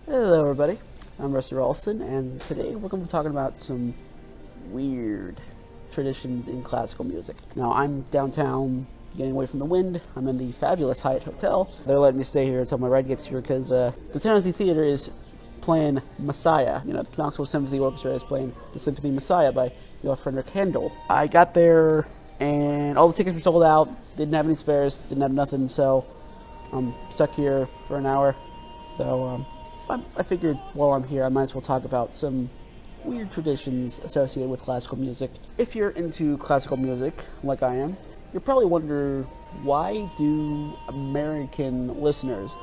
Hello everybody, I'm Rusty Ralston, and today we're going to be talking about some weird traditions in classical music. Now, I'm downtown getting away from the wind. I'm in the fabulous Hyatt Hotel. They're letting me stay here until my ride gets here because the Tennessee Theater is playing Messiah. You know, the Knoxville Symphony Orchestra is playing the Symphony Messiah by Frederick Handel. I got there and all the tickets were sold out, didn't have any spares, didn't have nothing, so I'm stuck here for an hour. So, I figured while I'm here, I might as well talk about some weird traditions associated with classical music. If you're into classical music, like I am, you'll probably wonder, why do American listeners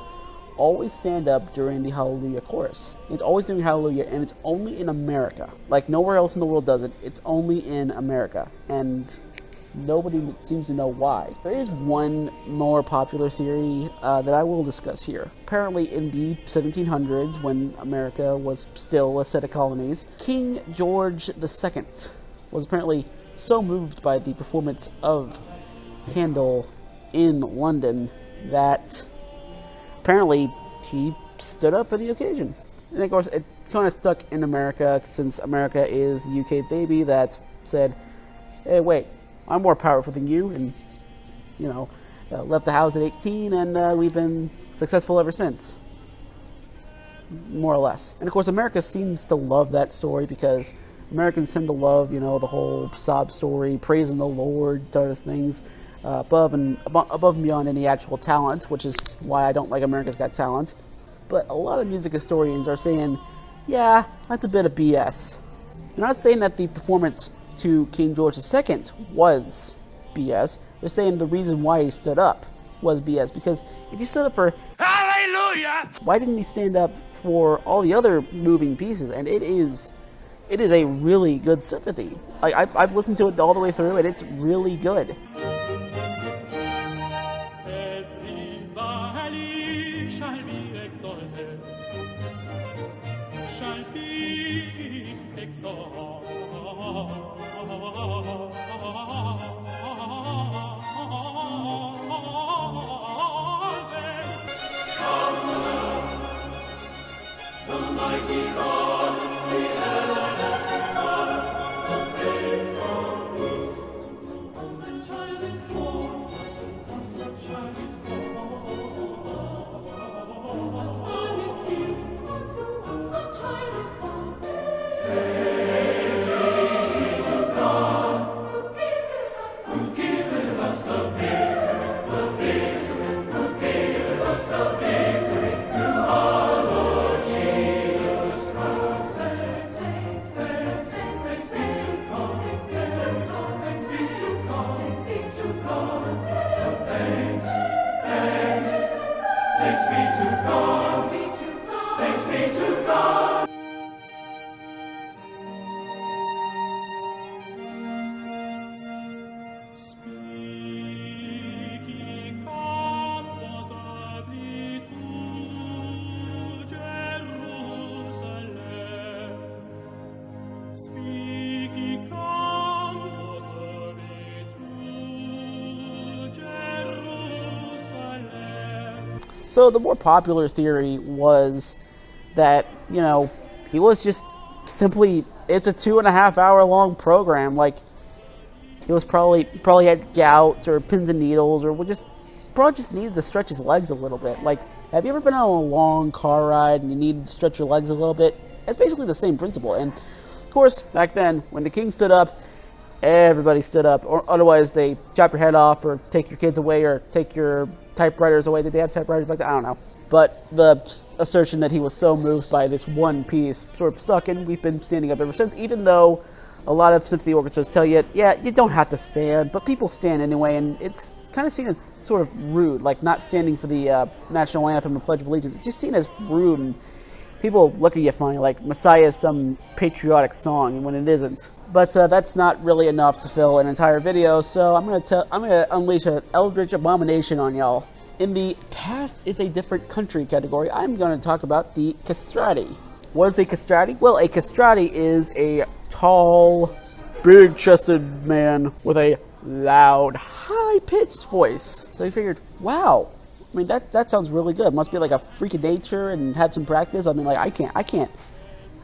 always stand up during the Hallelujah chorus? It's always doing Hallelujah, and it's only in America. Like, nowhere else in the world does it. It's only in America. And nobody seems to know why. There is one more popular theory that I will discuss here. Apparently in the 1700s, when America was still a set of colonies, King George II was apparently so moved by the performance of Handel in London that apparently he stood up for the occasion. And of course, it kind of stuck in America, since America is the UK baby that said, hey, wait, I'm more powerful than you, and, you know, left the house at 18, and we've been successful ever since. More or less. And of course, America seems to love that story, because Americans tend to love, you know, the whole sob story, praising the Lord, sort of things, above and beyond any actual talent, which is why I don't like America's Got Talent. But a lot of music historians are saying, yeah, that's a bit of BS. They're not saying that the performance to King George II was BS. They're saying the reason why he stood up was BS, because if he stood up for Hallelujah, why didn't he stand up for all the other moving pieces? And it is a really good symphony. I've listened to it all the way through, and it's really good. Every valley shall be exalted, shall be exalted. The mighty God, the everlasting Father, the Prince of Peace. To us a child is born, to us a child is born. A son is given, to us a child is born. Praise be to God, who giveth us the victory, who giveth us the victory through our Lord Jesus Christ. Thanks be to God, thanks be to God, thanks be to God, thanks be to God. Thanks be to God, thanks be to God. Speaking comfortably to Jerusalem, speaking comfortably to Jerusalem. So the more popular theory was that, you know, he was just simply, it's a 2.5 hour long program. Like, he was probably had gout or pins and needles, or probably just needed to stretch his legs a little bit. Like, have you ever been on a long car ride and you need to stretch your legs a little bit? It's basically the same principle. And of course, back then, when the king stood up, everybody stood up, or otherwise they chop your head off, or take your kids away, or take your typewriters away. Did they have typewriters back then? I don't know. But the assertion that he was so moved by this one piece sort of stuck, and we've been standing up ever since, even though a lot of symphony orchestras tell you, yeah, you don't have to stand, but people stand anyway, and it's kind of seen as sort of rude, like not standing for the national anthem and Pledge of Allegiance. It's just seen as rude, and people look at you funny, like Messiah is some patriotic song, when it isn't. But that's not really enough to fill an entire video, so I'm gonna unleash an eldritch abomination on y'all. In the past is a different country category, I'm going to talk about the castrati. What is a castrati? Well, a castrati is a tall, big-chested man with a loud, high-pitched voice. So he figured, wow, I mean, that sounds really good. Must be like a freak of nature and have some practice. I mean, like, I can't,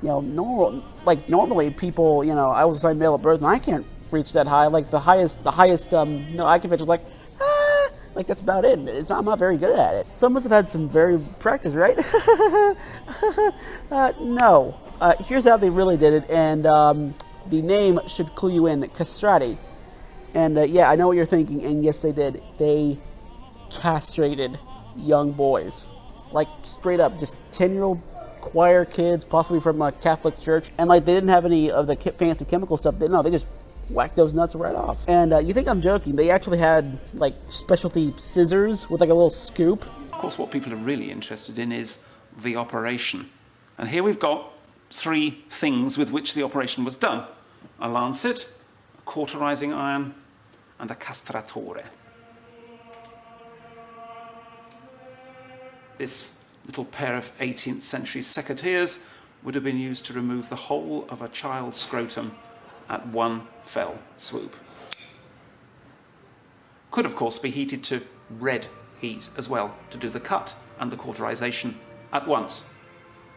you know, normally people, you know, I was assigned male at birth, and I can't reach that high. Like, the highest, no, I can pitch is like, like, that's about it. I'm not very good at it. So I must have had some very practice, right? No. Here's how they really did it, and the name should clue you in, castrati. And yeah, I know what you're thinking, and yes, they did. They castrated young boys. Like, straight up, just 10-year-old choir kids, possibly from a Catholic church, and like, they didn't have any of the fancy chemical stuff. No, they just whacked those nuts right off. And you think I'm joking, they actually had like specialty scissors with like a little scoop. Of course, what people are really interested in is the operation. And here we've got 3 things with which the operation was done: a lancet, a cauterizing iron, and a castratore. This little pair of 18th century secateurs would have been used to remove the whole of a child's scrotum at one fell swoop. Could, of course, be heated to red heat as well to do the cut and the cauterization at once.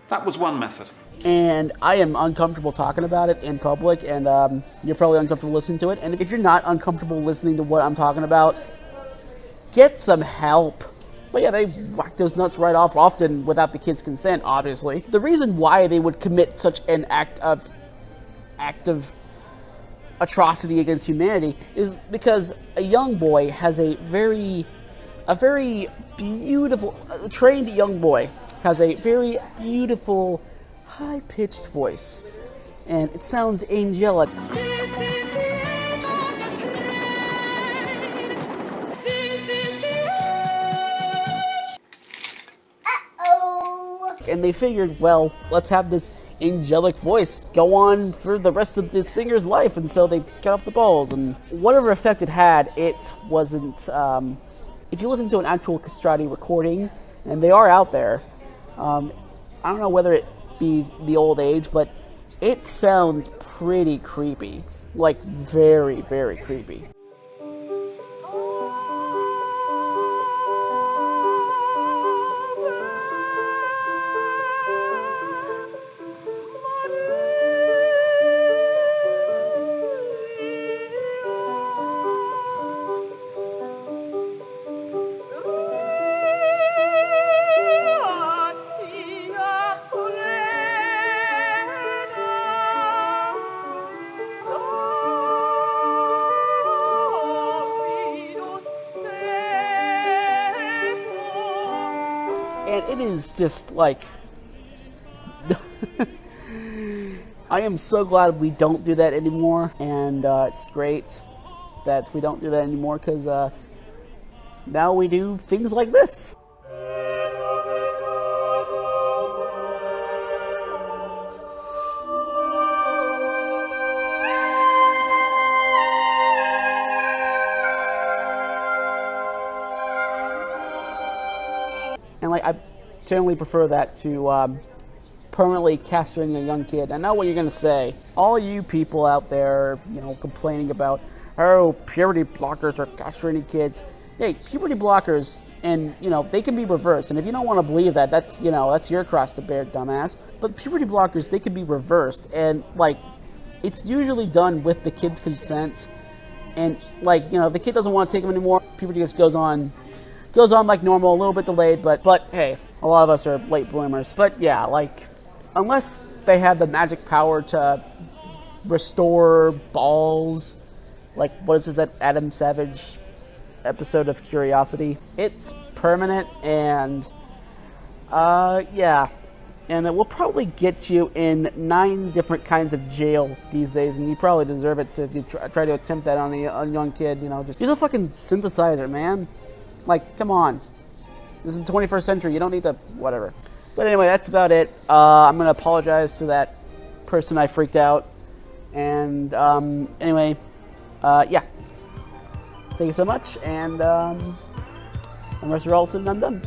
That was one method. And I am uncomfortable talking about it in public, and you're probably uncomfortable listening to it. And if you're not uncomfortable listening to what I'm talking about, get some help. But yeah, they whack those nuts right off, often without the kid's consent, obviously. The reason why they would commit such an act of atrocity against humanity is because a young boy has a very beautiful, trained young boy has a very beautiful, high-pitched voice, and it sounds angelic. This is the age of the train. This is the age. Uh-oh. And they figured, well, let's have this angelic voice go on for the rest of the singer's life, and so they cut off the balls, and whatever effect it had, it wasn't, if you listen to an actual castrati recording, and they are out there, I don't know whether it be the old age, but it sounds pretty creepy, like very, very creepy. And it is just like, I am so glad we don't do that anymore, and it's great that we don't do that anymore, because now we do things like this. And like, I generally prefer that to permanently castrating a young kid. I know what you're gonna say. All you people out there, you know, complaining about, oh, puberty blockers are castrating kids. Hey, puberty blockers, and you know, they can be reversed. And if you don't want to believe that, that's, you know, that's your cross to bear, dumbass. But puberty blockers, they can be reversed, and like, it's usually done with the kid's consent. And like, you know, the kid doesn't want to take them anymore. Puberty just goes on like normal, a little bit delayed, but hey, a lot of us are late bloomers. But yeah, like, unless they had the magic power to restore balls, like, what is this, that Adam Savage episode of Curiosity? It's permanent, and yeah, and it will probably get you in 9 different kinds of jail these days, and you probably deserve it if you try to attempt that on a young kid. You know, just use a fucking synthesizer, man. Like, come on. This is the 21st century. You don't need to, whatever. But anyway, that's about it. I'm going to apologize to that person I freaked out. And anyway, yeah. Thank you so much. And I'm Mr. Olson, and I'm done.